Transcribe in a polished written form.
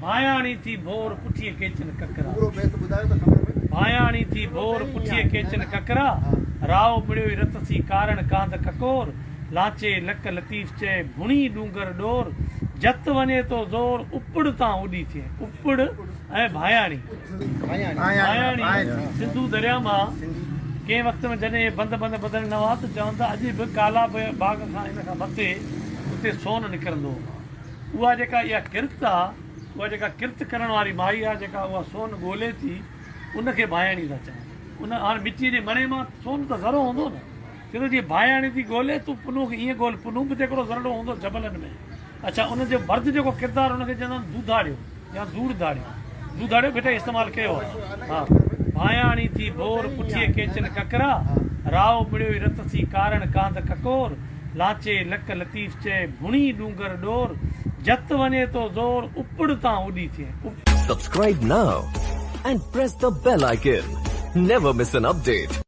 भायाणी थी भोर पुठीअ केचन ककरा पूरो बेत ॿुधायो त ख़बर पए। भायाणी थी भोर पुठीअ केचन ककरा राव मिड़ियो रत सी कारण कांध ककोर लाचे लक लतीफ़ चए भुणी डूंगर डोर जत वञे तो ज़ोर उपड़ तां उॾी थिए उपड़ ऐं भायाणी भायाणी सिंधु दरिया मां कंहिं वक़्त में जॾहिं बंद बदल न हुआ त चवनि था अॼु बि काला बाग खां इन खां मथे उते सोन निकिरंदो उहा जेका इहा किर्त आहे उहा जेका किर्त करण वारी माई आहे जेका उहा सोन ॻोल्हे थी उनखे भायाणी था चवनि उन हाणे मिटीअ जे मणे मां सोन त ज़रो हूंदो न छो जीअं भायाणी थी ॻोल्हे तूं पुनू खे ईअं ॻोल्ह पुनू बि हिकिड़ो ज़रड़ो हूंदो जबलनि में अच्छा उनजो मर्द जेको किरदारु हुनखे चवंदा आहिनि दूधाड़ियो या दूधाड़ियो बेटा इस्तेमालु कयो आहे हा भायाणी थी भोर पुठीअ केचन ककरा राव मिड़ियो रत सी कारण कांध ककोर लाचे लक लतीफ़ चए भुणी डूंगर डोर जत वञे तो ज़ोर उपड़ तां उॾी थिए Subscribe now and press the bell icon. Never miss an update.